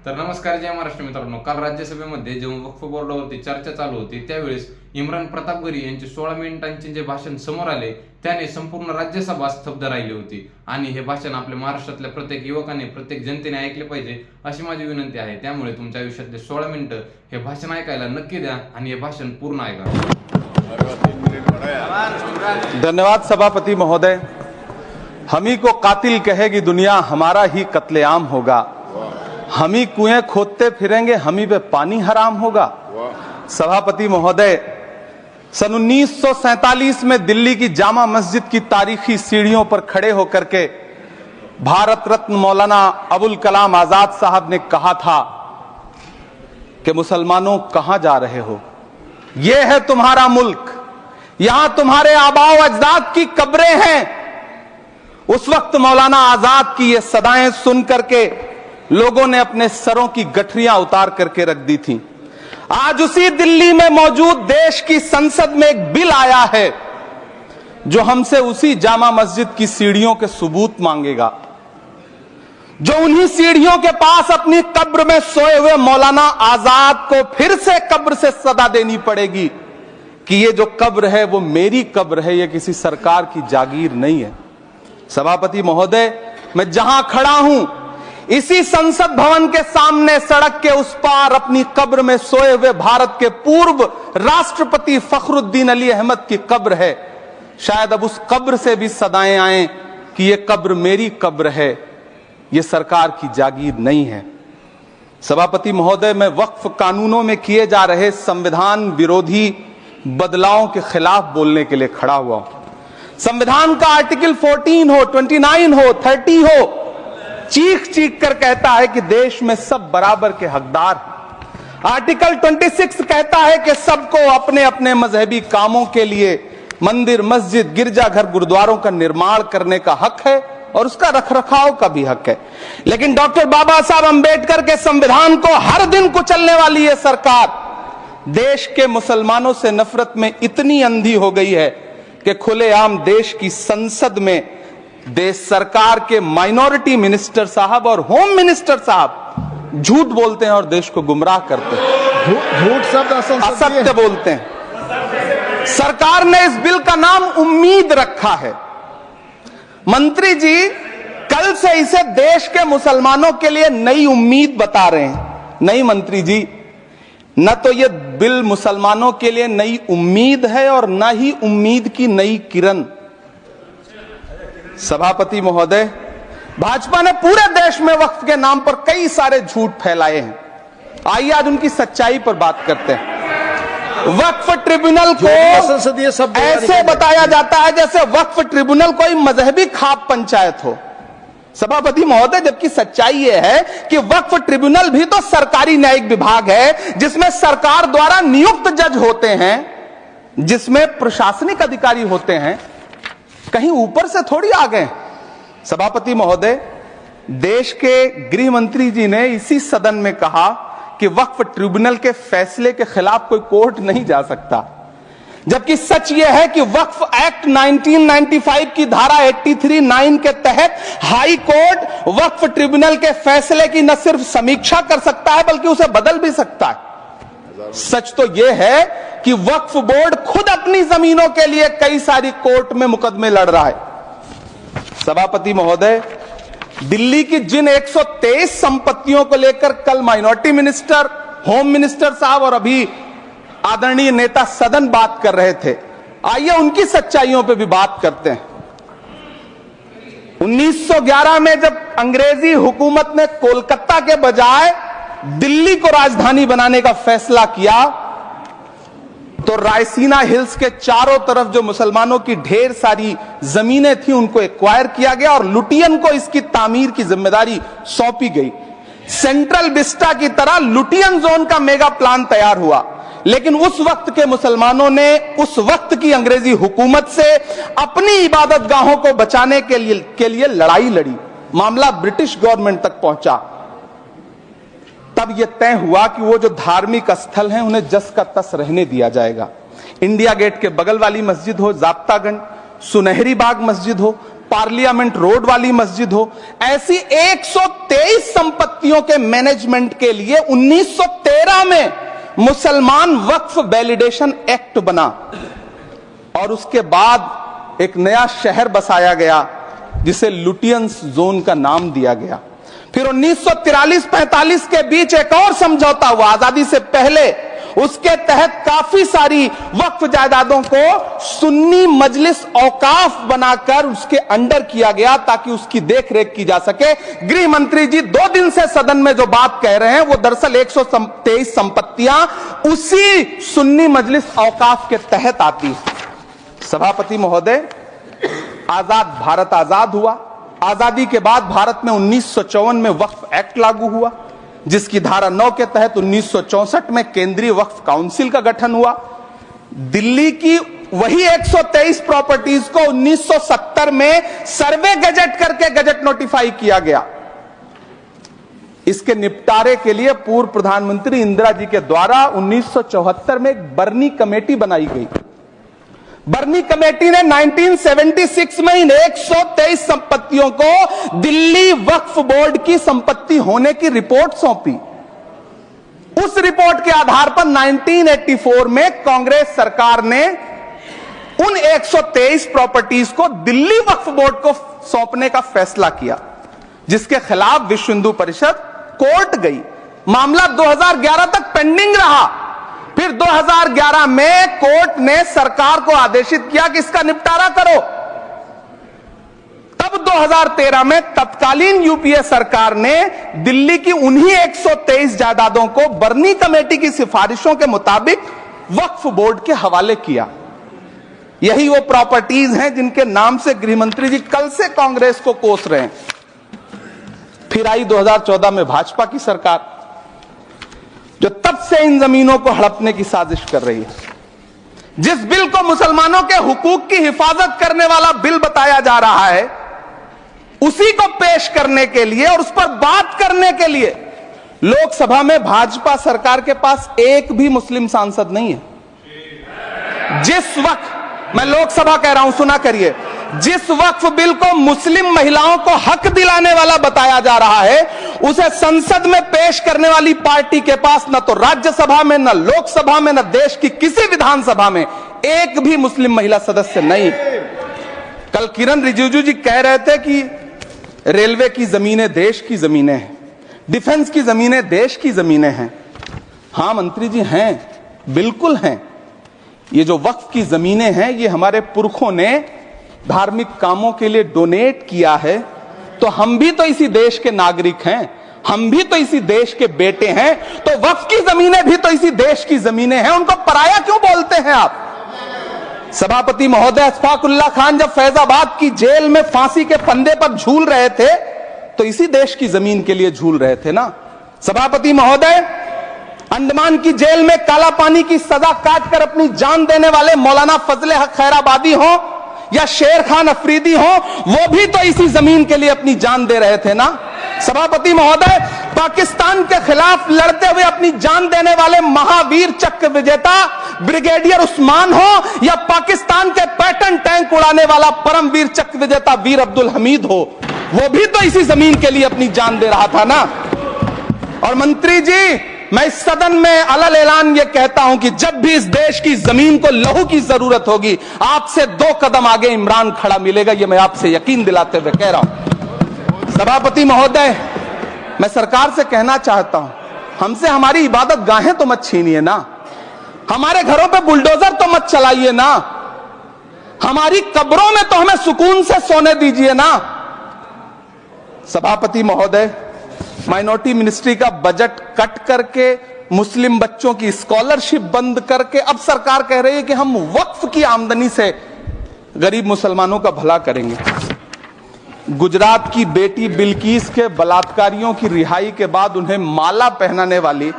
तर नमस्कार, जय महाराष्ट्र मित्रांनो. काल राज्यसभेमध्ये जेव्हा वक्फ बोर्डावरती चर्चा चालू होती त्यावेळेस इम्रान प्रतापगरी यांचे 16 मिनिटांचे जे भाषण समोर आले त्याने संपूर्ण राज्यसभा स्तब्ध राहिली होती. आणि हे भाषण आपल्या महाराष्ट्रातल्या प्रत्येक युवकाने, प्रत्येक जनतेने ऐकले पाहिजे अशी माझी विनंती आहे. त्यामुळे तुमच्या आयुष्यातले 16 मिनिटं हे भाषण ऐकायला नक्की द्या आणि हे भाषण पूर्ण ऐका. धन्यवाद सभापति महोदय. हम ही को कातिल कहेगी दुनिया, हमारा ही कत्लेआम होगा. हम ही कुएं खोदते फिरेंगे, हम ही पे पानी हराम होगा. सभापति महोदय, सन 1947 में दिल्ली की जामा मस्जिद की तारीखी सीढ़ियों पर खड़े होकर के भारत रत्न मौलाना अबुल कलाम आजाद साहब ने कहा था कि मुसलमानों कहां जा रहे हो, ये है तुम्हारा मुल्क, यहां तुम्हारे आबाओ अजदाद की कब्रें हैं. उस वक्त मौलाना आजाद की ये सदाएं सुन करके लोगों ने अपने सरों की गठरियां उतार करके रख दी थी. आज उसी दिल्ली में मौजूद देश की संसद में एक बिल आया है जो हमसे उसी जामा मस्जिद की सीढ़ियों के सबूत मांगेगा, जो उन्हीं सीढ़ियों के पास अपनी कब्र में सोए हुए मौलाना आजाद को फिर से कब्र से सदा देनी पड़ेगी कि ये जो कब्र है वो मेरी कब्र है, ये किसी सरकार की जागीर नहीं है. सभापति महोदय, मैं जहां खड़ा हूं इसी संसद भवन के सामने सड़क के उस पार अपनी कब्र में सोए हुए भारत के पूर्व राष्ट्रपति फखरुद्दीन अली अहमद की कब्र है. शायद अब उस कब्र से भी सदाएं आए कि ये कब्र मेरी कब्र है, ये सरकार की जागीर नहीं है. सभापति महोदय, मैं वक्फ कानूनों में किए जा रहे संविधान विरोधी बदलावों के खिलाफ बोलने के लिए खड़ा हुआ हूं. संविधान का आर्टिकल 14 हो, 29 हो, 30 हो, चीख चीख कर कहता है कि देश में सब बराबर के हकदार हैं. आर्टिकल 26 कहता है कि सबको अपने अपने मजहबी कामों के लिए मंदिर, मस्जिद, गिरजाघर, गुरुद्वारों का निर्माण करने का हक है और उसका रखरखाव का भी हक है. लेकिन डॉक्टर बाबा साहब अंबेडकर के संविधान को हर दिन कुचलने वाली ये सरकार देश के मुसलमानों से नफरत में इतनी अंधी हो गई है कि खुलेआम देश की संसद में देश सरकार के माइनॉरिटी मिनिस्टर साहब और होम मिनिस्टर साहब झूठ बोलते हैं और देश को गुमराह करते हैं. झूठ शब्द असत्य बोलते हैं. सरकार ने इस बिल का नाम उम्मीद रखा है. मंत्री जी कल से इसे देश के मुसलमानों के लिए नई उम्मीद बता रहे हैं. नहीं मंत्री जी, न तो यह बिल मुसलमानों के लिए नई उम्मीद है और न ही उम्मीद की नई किरण. सभापति महोदय, भाजपा ने पूरे देश में वक्फ के नाम पर कई सारे झूठ फैलाए हैं. आइए आज उनकी सच्चाई पर बात करते हैं. वक्फ ट्रिब्यूनल को ऐसे बताया जाता है जैसे वक्फ ट्रिब्यूनल कोई मजहबी खाप पंचायत हो. सभापति महोदय, जबकि सच्चाई यह है कि वक्फ ट्रिब्यूनल भी तो सरकारी न्यायिक विभाग है जिसमें सरकार द्वारा नियुक्त जज होते हैं, जिसमें प्रशासनिक अधिकारी होते हैं, कहीं ऊपर से थोड़ी आ गए. सभापति महोदय, देश के गृह मंत्री जी ने इसी सदन में कहा कि वक्फ ट्रिब्यूनल के फैसले के खिलाफ कोई कोर्ट नहीं जा सकता, जबकि सच यह है कि वक्फ एक्ट 1995 की धारा 83(9) के तहत हाई कोर्ट वक्फ ट्रिब्यूनल के फैसले की न सिर्फ समीक्षा कर सकता है बल्कि उसे बदल भी सकता है. सच तो यह है कि वक्फ बोर्ड खुद अपनी जमीनों के लिए कई सारी कोर्ट में मुकदमे लड़ रहा है. सभापति महोदय, दिल्ली की जिन 123 संपत्तियों को लेकर कल माइनॉरिटी मिनिस्टर, होम मिनिस्टर साहब और अभी आदरणीय नेता सदन बात कर रहे थे, आइए उनकी सच्चाइयों पे भी बात करते हैं. 1911 में जब अंग्रेजी हुकूमत ने कोलकाता के बजाय दिल्ली को राजधानी बनाने का फैसला किया तो रायसीना हिल्स के चारों तरफ जो मुसलमानों की ढेर सारी जमीनें थी उनको एक्वायर किया गया और लुटियन को इसकी तामीर की जिम्मेदारी सौंपी गई. सेंट्रल विस्टा की तरह लुटियन जोन का मेगा प्लान तैयार हुआ. लेकिन उस वक्त के मुसलमानों ने उस वक्त की अंग्रेजी हुकूमत से अपनी इबादत गाहों को बचाने के लिए लड़ाई लड़ी. मामला ब्रिटिश गवर्नमेंट तक पहुंचा. तब यह तय हुआ कि वो जो धार्मिक स्थल हैं उन्हें जस का तस रहने दिया जाएगा. इंडिया गेट के बगल वाली मस्जिद हो जाप्तागंज, सुनहरी बाग मस्जिद हो, पार्लियामेंट रोड वाली मस्जिद हो, ऐसी 123 संपत्तियों के मैनेजमेंट के लिए 1913 में मुसलमान वक्फ वैलिडेशन एक्ट बना और उसके बाद एक नया शहर बसाया गया जिसे लुटियंस जोन का नाम दिया गया। फिर 1943-45 के बीच एक और समझौता हुआ आजादी से पहले, उसके तहत काफी सारी वक्फ जायदादों को सुन्नी मजलिस औकाफ बनाकर उसके अंडर किया गया ताकि उसकी देखरेख की जा सके। गृह मंत्री जी 2 दिन से सदन में जो बात कह रहे हैं वो दरअसल 123 संपत्तियां उसी सुन्नी मजलिस औकाफ के तहत आती है। सभापति महोदय, आजाद भारत आजाद हुआ। आजादी के बाद भारत में 1954 में वक्फ एक्ट लागू हुआ, जिसकी धारा 9 के तहत 1964 में केंद्रीय वक्फ काउंसिल का गठन हुआ। दिल्ली की वही 123 प्रॉपर्टीज को 1970 में सर्वे गजट करके गजट नोटिफाई किया गया। इसके निपटारे के लिए पूर्व प्रधानमंत्री इंदिरा जी के द्वारा 1974 में एक बर्नी कमेटी बनाई गई। बर्नी कमेटी ने 1976 में इन 123 संपत्तियों को दिल्ली वक्फ बोर्ड की संपत्ति होने की रिपोर्ट सौंपी। उस रिपोर्ट के आधार पर 1984 में कांग्रेस सरकार ने उन 123 प्रॉपर्टीज को दिल्ली वक्फ बोर्ड को सौंपने का फैसला किया, जिसके खिलाफ विश्व हिंदू परिषद कोर्ट गई। मामला 2011 तक पेंडिंग रहा। फिर 2011 में कोर्ट ने सरकार को आदेशित किया कि इसका निपटारा करो। तब 2013 में तत्कालीन यूपीए सरकार ने दिल्ली की उन्हीं 123 जायदादों को बर्नी कमेटी की सिफारिशों के मुताबिक वक्फ बोर्ड के हवाले किया। यही वो प्रॉपर्टीज हैं जिनके नाम से गृह मंत्री जी कल से कांग्रेस को कोस रहे हैं। फिर आई 2014 में भाजपा की सरकार, जो तब से इन जमीनों को हड़पने की साजिश कर रही है। जिस बिल को मुसलमानों के हुकूक की हिफाजत करने वाला बिल बताया जा रहा है, उसी को पेश करने के लिए और उस पर बात करने के लिए लोकसभा में भाजपा सरकार के पास एक भी मुस्लिम सांसद नहीं है। जिस वक्त, मैं लोकसभा कह रहा हूं, सुना करिए, जिस वक्फ बिल को मुस्लिम महिलाओं को हक दिलाने वाला बताया जा रहा है, उसे संसद में पेश करने वाली पार्टी के पास न तो राज्यसभा में, न लोकसभा में, न देश की किसी विधानसभा में एक भी मुस्लिम महिला सदस्य नहीं। कल किरण रिजिजू जी कह रहे थे कि रेलवे की जमीनें देश की जमीनें हैं, डिफेंस की जमीनें देश की जमीनें हैं। हां मंत्री जी, हैं, बिल्कुल हैं। ये जो वक्फ की जमीनें हैं, ये हमारे पुरखों ने धार्मिक कामों के लिए डोनेट किया है। तो हम भी तो इसी देश के नागरिक हैं, हम भी तो इसी देश के बेटे हैं, तो वक्फ की जमीनें भी तो इसी देश की जमीनें हैं। उनको पराया क्यों बोलते हैं आप? सभापति महोदय, अशफाकुल्लाह खान जब फैजाबाद की जेल में फांसी के फंदे पर झूल रहे थे, तो इसी देश की जमीन के लिए झूल रहे थे ना। सभापति महोदय, अंडमान की जेल में काला पानी की सजा काटकर अपनी जान देने वाले मौलाना फजले हक खैराबादी हो या शेर खान अफरीदी हो, वो भी तो इसी जमीन के लिए अपनी जान दे रहे थे ना। सभापति महोदय, पाकिस्तान के खिलाफ लड़ते हुए अपनी जान देने वाले महावीर चक्र विजेता ब्रिगेडियर उस्मान हो या पाकिस्तान के पैटर्न टैंक उड़ाने वाला परमवीर चक्र विजेता वीर अब्दुल हमीद हो, वो भी तो इसी जमीन के लिए अपनी जान दे रहा था ना। और मंत्री जी, मैं इस सदन में अलल ऐलान ये कहता हूं कि जब भी इस देश की जमीन को लहू की जरूरत होगी, आपसे 2 कदम आगे इमरान खड़ा मिलेगा, ये मैं आपसे यकीन दिलाते हुए कह रहा हूं। सभापति महोदय, मैं सरकार से कहना चाहता हूं, हमसे हमारी इबादत गाहें तो मत छीनिए ना, हमारे घरों पे बुलडोजर तो मत चलाइए ना, हमारी कब्रों में तो हमें सुकून से सोने दीजिए ना। सभापति महोदय, माइनॉरिटी मिनिस्ट्री का बजट कट करके, मुस्लिम बच्चों की स्कॉलरशिप बंद करके अब सरकार कह रही है कि हम वक्फ की आमदनी से गरीब मुसलमानों का भला करेंगे। गुजरात की बेटी बिल्किस के बलात्कारियों की रिहाई के बाद उन्हें माला पहनाने वाली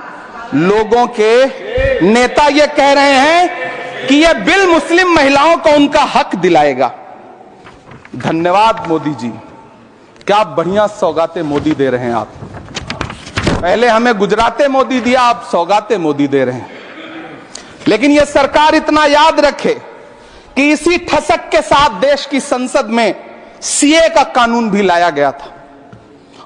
लोगों के नेता ये कह रहे हैं कि यह बिल मुस्लिम महिलाओं को उनका हक दिलाएगा। धन्यवाद मोदी जी, क्या बढ़िया सौगातें मोदी दे रहे हैं आप। पहले हमें गुजराते मोदी दिया, आप सौगातें मोदी दे रहे हैं। लेकिन यह सरकार इतना याद रखे कि इसी ठसक के साथ देश की संसद में सीए का कानून भी लाया गया था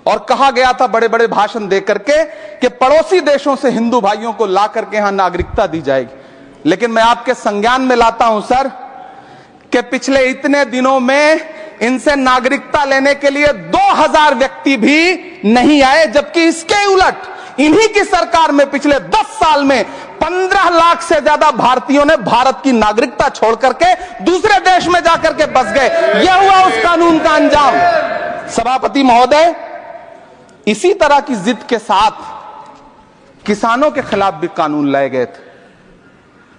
और कहा गया था बड़े बड़े भाषण देकर के कि पड़ोसी देशों से हिंदू भाइयों को ला करके यहां नागरिकता दी जाएगी। लेकिन मैं आपके संज्ञान में लाता हूं सर कि पिछले इतने दिनों में इनसे नागरिकता लेने के लिए 2000 व्यक्ति भी नहीं आए, जबकि इसके उलट इन्हीं की सरकार में पिछले 10 साल में 15 लाख से ज्यादा भारतीयों ने भारत की नागरिकता छोड़ करके दूसरे देश में जाकर के बस गए। यह हुआ उस कानून का अंजाम। सभापति महोदय, इसी तरह की जिद के साथ किसानों के खिलाफ भी कानून लाए गए थे।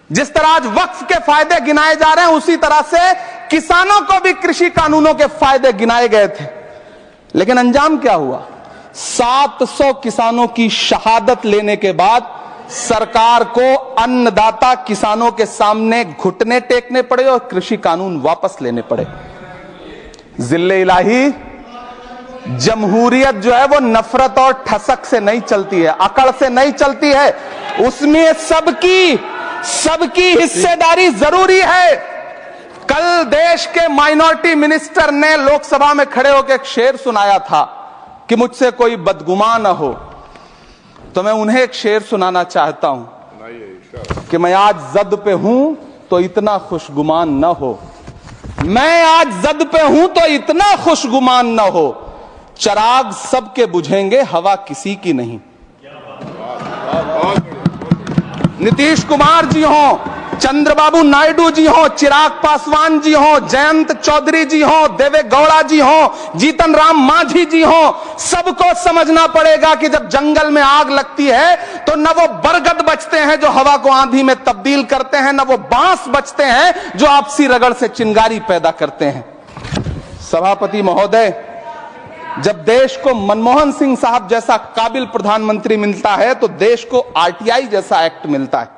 जिस तरह आज वक्फ के फायदे गिनाए जा रहे हैं, उसी तरह से किसानों को भी कृषि कानूनों के फायदे गिनाए गए थे। लेकिन अंजाम क्या हुआ? 700 किसानों की शहादत लेने के बाद सरकार को अन्नदाता किसानों के सामने घुटने टेकने पड़े और कृषि कानून वापस लेने पड़े। जिल्ले इलाही, जमहूरियत जो है वो नफरत और ठसक से नहीं चलती है, अकड़ से नहीं चलती है, उसमें सबकी हिस्सेदारी जरूरी है। कल देश के माइनॉरिटी मिनिस्टर ने लोकसभा में खड़े होकर एक शेर सुनाया था कि मुझसे कोई बदगुमान न हो, तो मैं उन्हें एक शेर सुनाना चाहता हूं कि मैं आज जद पे हूं तो इतना खुशगुमान न हो, मैं आज जद पे हूं तो इतना खुशगुमान न हो, चराग सबके बुझेंगे हवा किसी की नहीं। नीतीश कुमार जी हो, चंद्रबाबू नायडू जी हो, चिराग पासवान जी हो, जयंत चौधरी जी हो, देवे गौड़ा जी हो, जीतन राम मांझी जी हो, सबको समझना पड़ेगा कि जब जंगल में आग लगती है तो न वो बरगद बचते हैं जो हवा को आंधी में तब्दील करते हैं, न वो बांस बचते हैं जो आपसी रगड़ से चिंगारी पैदा करते हैं। सभापति महोदय, जब देश को मनमोहन सिंह साहब जैसा काबिल प्रधानमंत्री मिलता है तो देश को आरटीआई जैसा एक्ट मिलता है,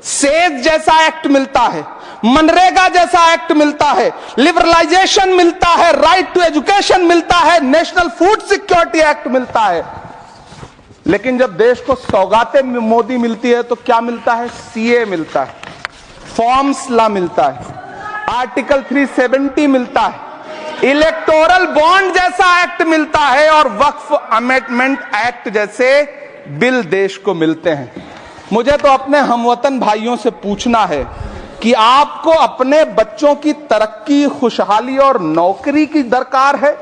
सेज जैसा एक्ट मिलता है, मनरेगा जैसा एक्ट मिलता है, लिबरलाइजेशन मिलता है, राइट टू एजुकेशन मिलता है, नेशनल फूड सिक्योरिटी एक्ट मिलता है। लेकिन जब देश को सौगातें मोदी मिलती है तो क्या मिलता है? सीए मिलता है, फॉर्म्स लॉ मिलता है, आर्टिकल 370 मिलता है, इलेक्टोरल बॉन्ड जैसा एक्ट मिलता है और वक्फ अमेंडमेंट एक्ट जैसे बिल देश को मिलते हैं। मुझे तो अपने हमवतन भाइयों से पूछना है कि आपको अपने बच्चों की तरक्की, खुशहाली और नौकरी की दरकार है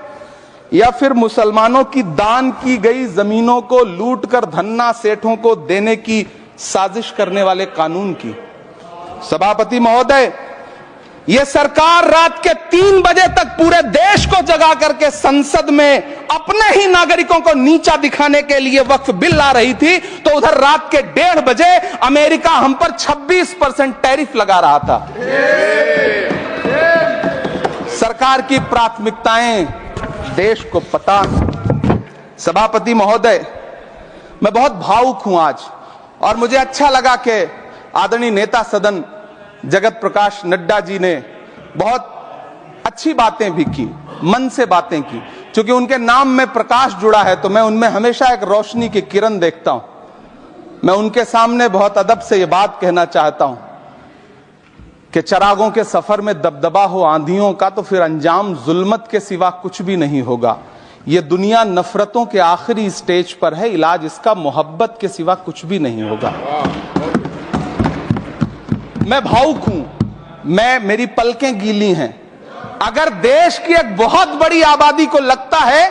या फिर मुसलमानों की दान की गई जमीनों को लूट कर धन्ना सेठों को देने की साजिश करने वाले कानून की? सभापति महोदय, यह सरकार रात के 3 बजे तक पूरे देश को जगा करके संसद में अपने ही नागरिकों को नीचा दिखाने के लिए वक्फ बिल ला रही थी, तो उधर रात के 1:30 बजे अमेरिका हम पर 26% टैरिफ लगा रहा था। सरकार की प्राथमिकताएं देश को पता। सभापति महोदय, मैं बहुत भावुक हूं आज, और मुझे अच्छा लगा कि आदरणीय नेता सदन जगत प्रकाश नड्डा जी ने बहुत अच्छी बातें भी की, मन से बातें की। क्योंकि उनके नाम में प्रकाश जुड़ा है तो मैं उनमें हमेशा एक रोशनी की किरण देखता हूं। मैं उनके सामने बहुत अदब से यह बात कहना चाहता हूं कि चरागों के सफर में दबदबा हो आंधियों का तो फिर अंजाम जुल्मत के सिवा कुछ भी नहीं होगा। यह दुनिया नफरतों के आखिरी स्टेज पर है, इलाज इसका मोहब्बत के सिवा कुछ भी नहीं होगा। मैं भावुक हूं, मेरी पलकें गीली हैं। अगर देश की एक बहुत बड़ी आबादी को लगता है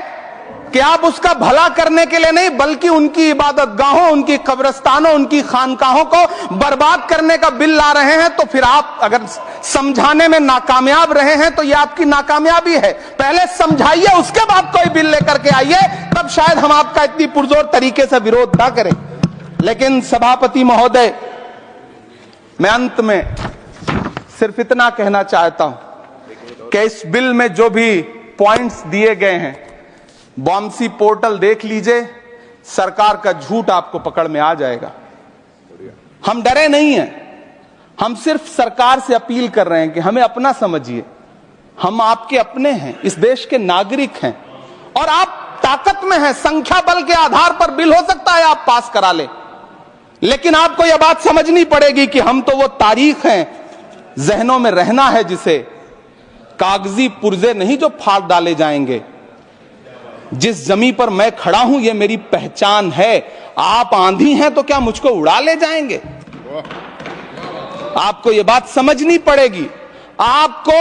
कि आप उसका भला करने के लिए नहीं बल्कि उनकी इबादतगाहों, उनकी कब्रिस्तानों, उनकी खानकाहों को बर्बाद करने का बिल ला रहे हैं, तो फिर आप अगर समझाने में नाकामयाब रहे हैं तो यह आपकी नाकामयाबी है। पहले समझाइए, उसके बाद कोई बिल लेकर के आइए, तब शायद हम आपका इतनी पुरजोर तरीके से विरोध ना करें। लेकिन सभापति महोदय, मैं अंत में सिर्फ इतना कहना चाहता हूं कि इस बिल में जो भी पॉइंट्स दिए गए हैं, बॉम्सी पोर्टल देख लीजिए, सरकार का झूठ आपको पकड़ में आ जाएगा। हम डरे नहीं हैं, हम सिर्फ सरकार से अपील कर रहे हैं कि हमें अपना समझिए। हम आपके अपने हैं, इस देश के नागरिक हैं और आप ताकत में हैं। संख्या बल के आधार पर बिल हो सकता है आप पास करा ले, लेकिन आपको यह बात समझनी पड़ेगी कि हम तो वो तारीख हैं, जहनों में रहना है जिसे, कागजी पुर्जे नहीं जो फाड़ डाले जाएंगे। जिस जमीन पर मैं खड़ा हूं ये मेरी पहचान है। आप आंधी हैं तो क्या मुझको उड़ा ले जाएंगे? आपको यह बात समझनी पड़ेगी। आपको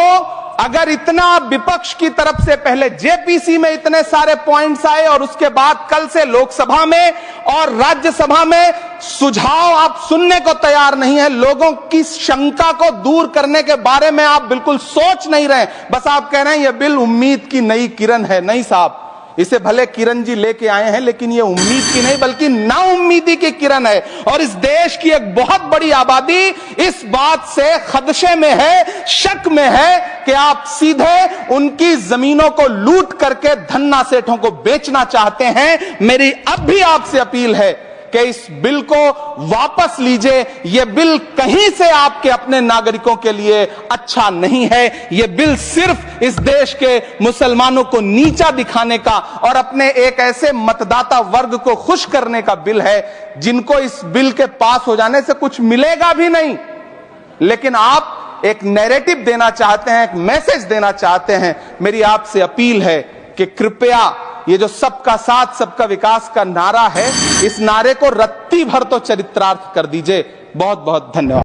अगर इतना विपक्ष की तरफ से पहले जेपीसी में इतने सारे पॉइंट्स आए और उसके बाद कल से लोकसभा में और राज्यसभा में सुझाव आप सुनने को तैयार नहीं है, लोगों की शंका को दूर करने के बारे में आप बिल्कुल सोच नहीं रहे, बस आप कह रहे हैं यह बिल उम्मीद की नई किरण है। नहीं साहब, इसे भले किरण जी लेके आए हैं लेकिन ये उम्मीद की नहीं बल्कि नाउम्मीदी की किरण है। और इस देश की एक बहुत बड़ी आबादी इस बात से खदशे में है, शक में है कि आप सीधे उनकी जमीनों को लूट करके धन्ना सेठों को बेचना चाहते हैं। मेरी अब भी आपसे अपील है कि इस बिल को वापस लीजिए। यह बिल कहीं से आपके अपने नागरिकों के लिए अच्छा नहीं है। यह बिल सिर्फ इस देश के मुसलमानों को नीचा दिखाने का और अपने एक ऐसे मतदाता वर्ग को खुश करने का बिल है जिनको इस बिल के पास हो जाने से कुछ मिलेगा भी नहीं। लेकिन आप एक नैरेटिव देना चाहते हैं, एक मैसेज देना चाहते हैं। मेरी आपसे अपील है कि कृपया ये जो सबका साथ सबका विकास का नारा है, इस नारे को रत्ती भर तो चरित्रार्थ कर दीजिए। बहुत बहुत धन्यवाद।